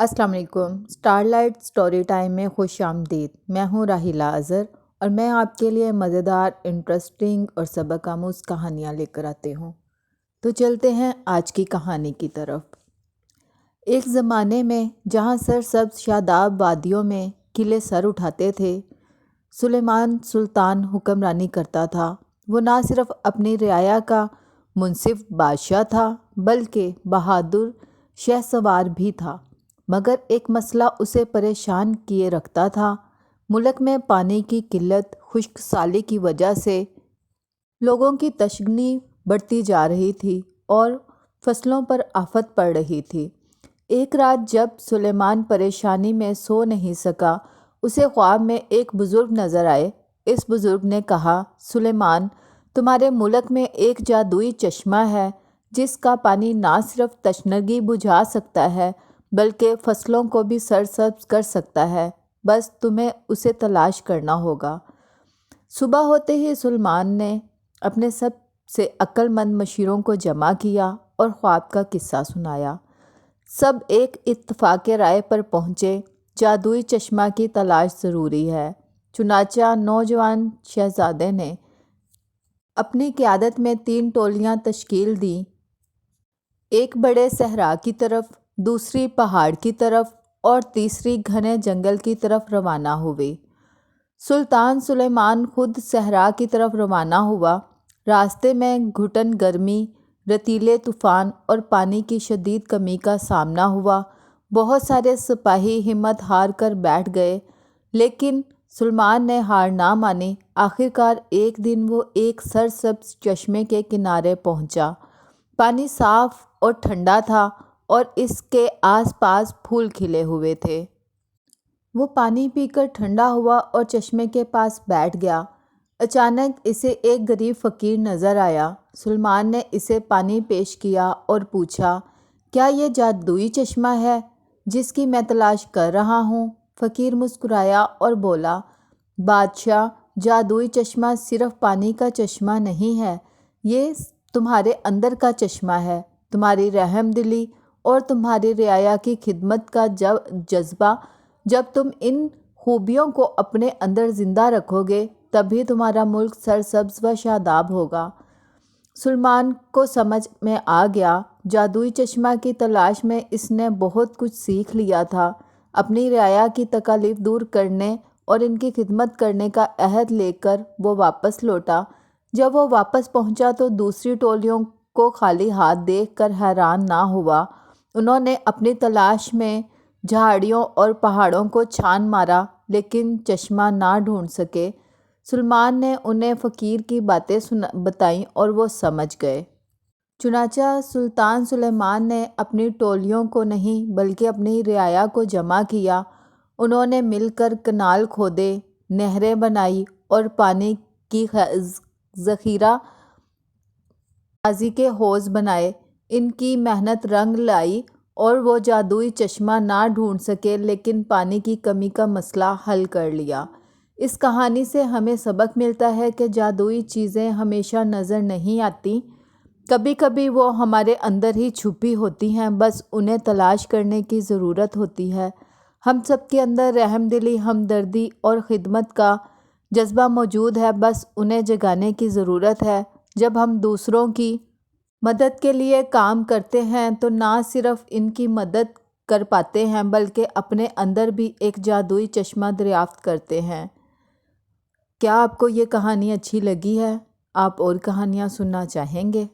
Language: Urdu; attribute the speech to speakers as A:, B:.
A: السلام علیکم۔ اسٹار لائٹ اسٹوری ٹائم میں خوش آمدید۔ میں ہوں راحیلہ اظہر اور میں آپ کے لیے مزیدار، انٹرسٹنگ اور سبق آموز کہانیاں لے کر آتے ہوں۔ تو چلتے ہیں آج کی کہانی کی طرف۔ ایک زمانے میں جہاں سرسبز شاداب وادیوں میں قلعے سر اٹھاتے تھے، سلیمان سلطان حکمرانی کرتا تھا۔ وہ نہ صرف اپنی رعایا کا منصف بادشاہ تھا بلکہ بہادر شہسوار بھی تھا، مگر ایک مسئلہ اسے پریشان کیے رکھتا تھا۔ ملک میں پانی کی قلت، خشک سالی کی وجہ سے لوگوں کی تشنگی بڑھتی جا رہی تھی اور فصلوں پر آفت پڑ رہی تھی۔ ایک رات جب سلیمان پریشانی میں سو نہیں سکا، اسے خواب میں ایک بزرگ نظر آئے۔ اس بزرگ نے کہا، سلیمان، تمہارے ملک میں ایک جادوئی چشمہ ہے جس کا پانی نہ صرف تشنگی بجھا سکتا ہے بلکہ فصلوں کو بھی سرسبز کر سکتا ہے، بس تمہیں اسے تلاش کرنا ہوگا۔ صبح ہوتے ہی سلیمان نے اپنے سب سے عقل مند مشیروں کو جمع کیا اور خواب کا قصہ سنایا۔ سب ایک اتفاق رائے پر پہنچے، جادوئی چشمہ کی تلاش ضروری ہے۔ چنانچہ نوجوان شہزادے نے اپنی قیادت میں 3 ٹولیاں تشکیل دیں، ایک بڑے صحرا کی طرف، دوسری پہاڑ کی طرف اور تیسری گھنے جنگل کی طرف روانہ ہوئی۔ سلطان سلیمان خود صحرا کی طرف روانہ ہوا۔ راستے میں گھٹن گرمی، ریتیلے طوفان اور پانی کی شدید کمی کا سامنا ہوا۔ بہت سارے سپاہی ہمت ہار کر بیٹھ گئے، لیکن سلیمان نے ہار نہ مانی۔ آخرکار ایک دن وہ ایک سرسبز چشمے کے کنارے پہنچا۔ پانی صاف اور ٹھنڈا تھا اور اس کے آس پاس پھول کھلے ہوئے تھے۔ وہ پانی پی کر ٹھنڈا ہوا اور چشمے کے پاس بیٹھ گیا۔ اچانک اسے ایک غریب فقیر نظر آیا۔ سلیمان نے اسے پانی پیش کیا اور پوچھا، کیا یہ جادوئی چشمہ ہے جس کی میں تلاش کر رہا ہوں؟ فقیر مسکرایا اور بولا، بادشاہ، جادوئی چشمہ صرف پانی کا چشمہ نہیں ہے، یہ تمہارے اندر کا چشمہ ہے۔ تمہاری رحم دلی اور تمہاری رعایا کی خدمت کا جذبہ، جب تم ان خوبیوں کو اپنے اندر زندہ رکھو گے تبھی تمہارا ملک سرسبز و شاداب ہوگا۔ سلیمان کو سمجھ میں آ گیا، جادوئی چشمہ کی تلاش میں اس نے بہت کچھ سیکھ لیا تھا۔ اپنی رعایا کی تکالیف دور کرنے اور ان کی خدمت کرنے کا عہد لے کر وہ واپس لوٹا۔ جب وہ واپس پہنچا تو دوسری ٹولیوں کو خالی ہاتھ دیکھ کر حیران نہ ہوا۔ انہوں نے اپنی تلاش میں جھاڑیوں اور پہاڑوں کو چھان مارا لیکن چشمہ نہ ڈھونڈ سکے۔ سلیمان نے انہیں فقیر کی باتیں بتائیں اور وہ سمجھ گئے۔ چنانچہ سلطان سلیمان نے اپنی ٹولیوں کو نہیں بلکہ اپنی رعایا کو جمع کیا۔ انہوں نے مل کر کنال کھودے، نہریں بنائیں اور پانی کی ذخیرہ سازی کے حوض بنائے۔ ان کی محنت رنگ لائی اور وہ جادوئی چشمہ نہ ڈھونڈ سکے لیکن پانی کی کمی کا مسئلہ حل کر لیا۔ اس کہانی سے ہمیں سبق ملتا ہے کہ جادوئی چیزیں ہمیشہ نظر نہیں آتی، کبھی کبھی وہ ہمارے اندر ہی چھپی ہوتی ہیں، بس انہیں تلاش کرنے کی ضرورت ہوتی ہے۔ ہم سب کے اندر رحم دلی، ہمدردی اور خدمت کا جذبہ موجود ہے، بس انہیں جگانے کی ضرورت ہے۔ جب ہم دوسروں کی مدد کے لیے کام کرتے ہیں تو نہ صرف ان کی مدد کر پاتے ہیں بلکہ اپنے اندر بھی ایک جادوئی چشمہ دریافت کرتے ہیں۔ کیا آپ کو یہ کہانی اچھی لگی ہے؟ آپ اور کہانیاں سننا چاہیں گے؟